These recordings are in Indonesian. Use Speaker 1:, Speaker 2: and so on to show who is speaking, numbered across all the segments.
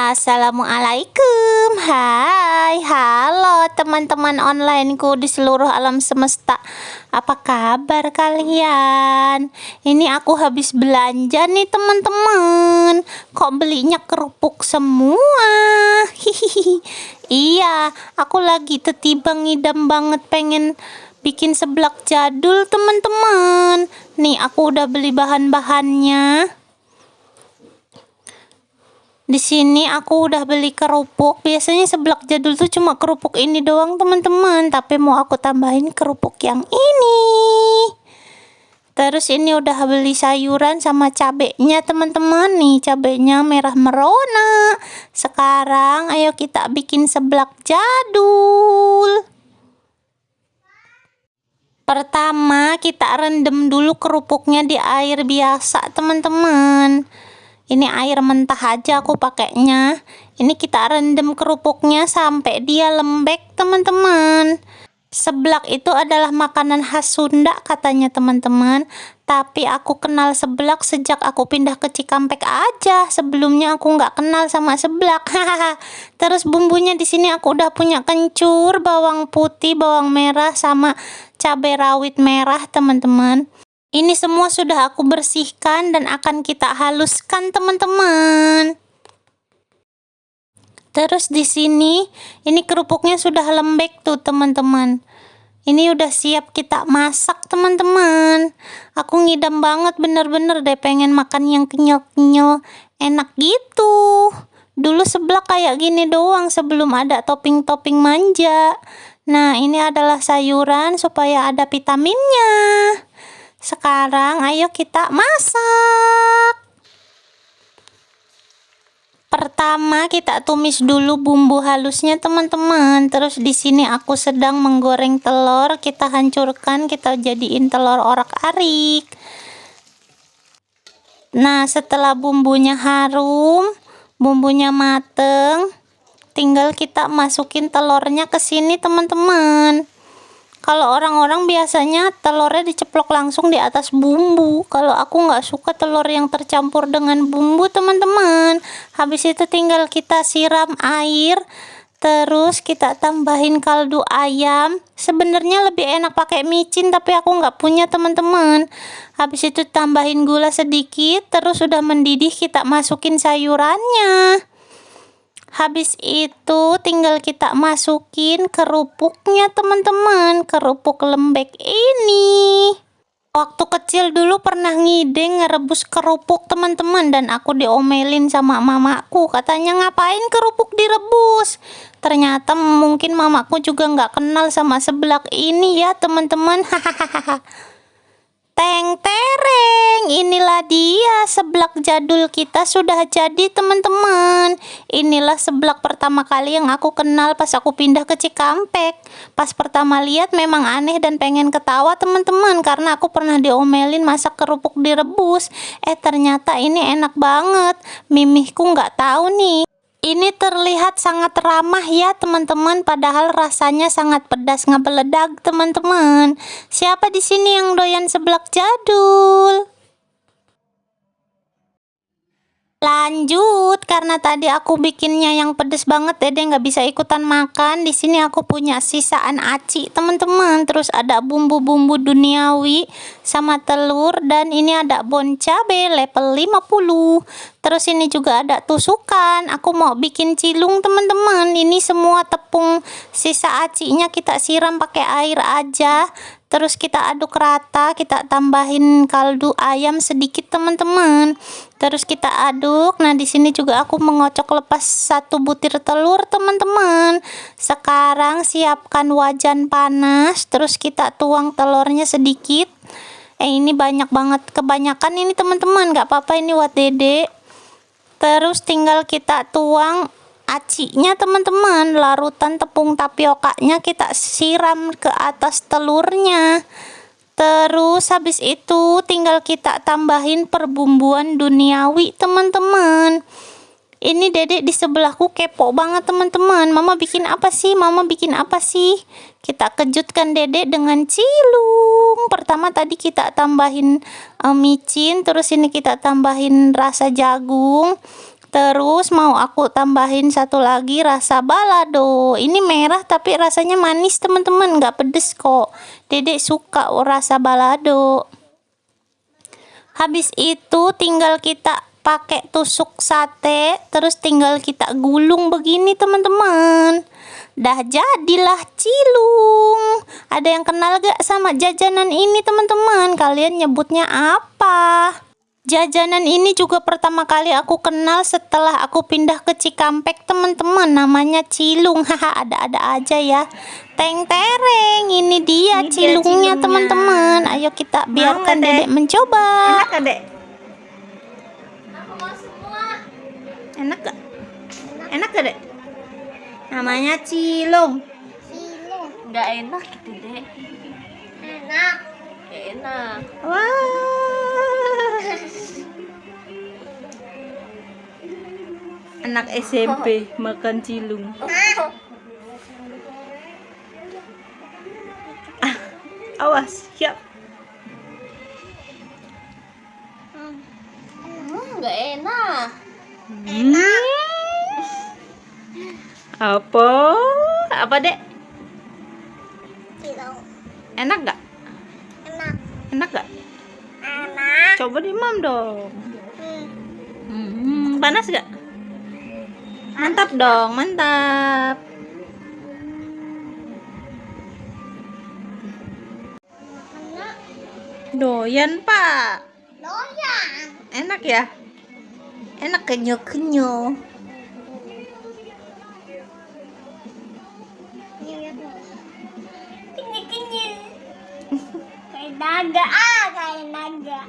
Speaker 1: Assalamualaikum. Hai, halo teman-teman onlineku di seluruh alam semesta. Apa kabar kalian? Ini aku habis belanja nih teman-teman. Kok belinya kerupuk semua? Hihihi. Iya, aku lagi tiba ngidam banget pengen bikin seblak jadul teman-teman. Nih aku udah beli bahan-bahannya. Di sini aku udah beli kerupuk. Biasanya seblak jadul tuh cuma kerupuk ini doang teman-teman, tapi mau aku tambahin kerupuk yang ini. Terus ini udah beli sayuran sama cabenya teman-teman. Nih cabenya merah merona. Sekarang ayo kita bikin seblak jadul. Pertama kita rendam dulu kerupuknya di air biasa teman-teman. Ini air mentah aja aku pakainya. Ini kita rendam kerupuknya sampai dia lembek teman-teman. Seblak itu adalah makanan khas Sunda katanya teman-teman. Tapi aku kenal seblak sejak aku pindah ke Cikampek aja. Sebelumnya aku nggak kenal sama seblak. Terus bumbunya di sini aku udah punya kencur, bawang putih, bawang merah sama cabai rawit merah teman-teman. Ini semua sudah aku bersihkan dan akan kita haluskan teman-teman. Terus di sini, ini kerupuknya sudah lembek tuh teman-teman. Ini udah siap kita masak teman-teman. Aku ngidam banget bener-bener deh pengen makan yang kenyal-kenyal, enak gitu. Dulu seblak kayak gini doang sebelum ada topping-topping manja. Nah ini adalah sayuran supaya ada vitaminnya. Sekarang ayo kita masak. Pertama kita tumis dulu bumbu halusnya teman-teman. Terus di sini aku sedang menggoreng telur. Kita hancurkan, kita jadiin telur orak-arik. Nah setelah bumbunya harum, bumbunya mateng, tinggal kita masukin telurnya ke sini teman-teman. Kalau orang-orang biasanya telurnya diceplok langsung di atas bumbu. Kalau aku nggak suka telur yang tercampur dengan bumbu teman-teman. Habis itu tinggal kita siram air. Terus kita tambahin kaldu ayam. Sebenarnya lebih enak pakai micin tapi aku nggak punya teman-teman. Habis itu tambahin gula sedikit. Terus udah mendidih kita masukin sayurannya. Habis itu tinggal kita masukin kerupuknya teman-teman, kerupuk lembek ini. Waktu kecil dulu pernah ngide ngerebus kerupuk teman-teman dan aku diomelin sama mamaku. Katanya ngapain kerupuk direbus? Ternyata mungkin mamaku juga nggak kenal sama seblak ini ya teman-teman. Hahaha. Teng tereng, inilah dia seblak jadul kita sudah jadi teman-teman. Inilah seblak pertama kali yang aku kenal pas aku pindah ke Cikampek. Pas pertama lihat memang aneh dan pengen ketawa teman-teman karena aku pernah diomelin masak kerupuk direbus. Ternyata ini enak banget. Mimihku nggak tahu nih. Ini terlihat sangat ramah ya teman-teman, padahal rasanya sangat pedas ngebeledak teman-teman. Siapa di sini yang doyan seblak jadul? Lanjut, karena tadi aku bikinnya yang pedes banget, Dede nggak bisa ikutan makan. Di sini aku punya sisaan aci teman-teman. Terus ada bumbu-bumbu duniawi sama telur dan ini ada bon cabe level 50. Terus ini juga ada tusukan. Aku mau bikin cilung teman-teman. Ini semua tepung sisa acinya kita siram pakai air aja. Terus kita aduk rata, kita tambahin kaldu ayam sedikit teman-teman. Terus kita aduk. Nah di sini juga aku mengocok lepas 1 butir telur teman-teman. Sekarang siapkan wajan panas. Terus kita tuang telurnya sedikit. Ini banyak banget, kebanyakan ini teman-teman. Gak apa-apa ini buat Dede. Terus tinggal kita tuang acinya teman-teman, larutan tepung tapiokanya kita siram ke atas telurnya. Terus habis itu tinggal kita tambahin perbumbuan duniawi teman-teman. Ini Dedek di sebelahku kepo banget teman-teman. Mama bikin apa sih? Mama bikin apa sih? Kita kejutkan Dedek dengan cilung. Pertama tadi kita tambahin micin, terus ini kita tambahin rasa jagung. Terus mau aku tambahin satu lagi rasa balado. Ini merah tapi rasanya manis teman-teman, nggak pedes kok. Dedek suka rasa balado. Habis itu tinggal kita pakai tusuk sate, terus tinggal kita gulung begini teman-teman. Dah jadilah cilung. Ada yang kenal gak sama jajanan ini teman-teman? Kalian nyebutnya apa? Jajanan ini juga pertama kali aku kenal setelah aku pindah ke Cikampek teman-teman. Namanya cilung. Haha, ada-ada aja ya. Teng tereng, ini dia cilungnya teman-teman. Ayo kita biarkan dedek mencoba.
Speaker 2: Enak gak, Dek? Enak gak? Enak gak, Dek? Namanya cilung.
Speaker 3: Nggak enak gitu deh. Enak.
Speaker 2: Wah. Anak SMP makan cilung. Awas, siap.
Speaker 3: Nggak enak.
Speaker 2: Apa? Apa, Dek? Enak gak? Enak gak? Coba dimam dong. Panas gak? Mantap dong, mantap. Doyan, Pak. Enak ya? Enak kenyo-kenyo.
Speaker 3: Kayak naga.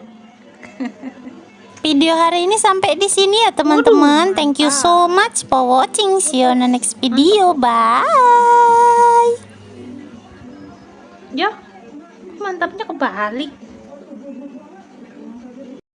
Speaker 1: Video hari ini sampai di sini ya teman-teman. Thank you so much for watching. See you on the next video. Bye.
Speaker 2: Ya, mantapnya kebalik.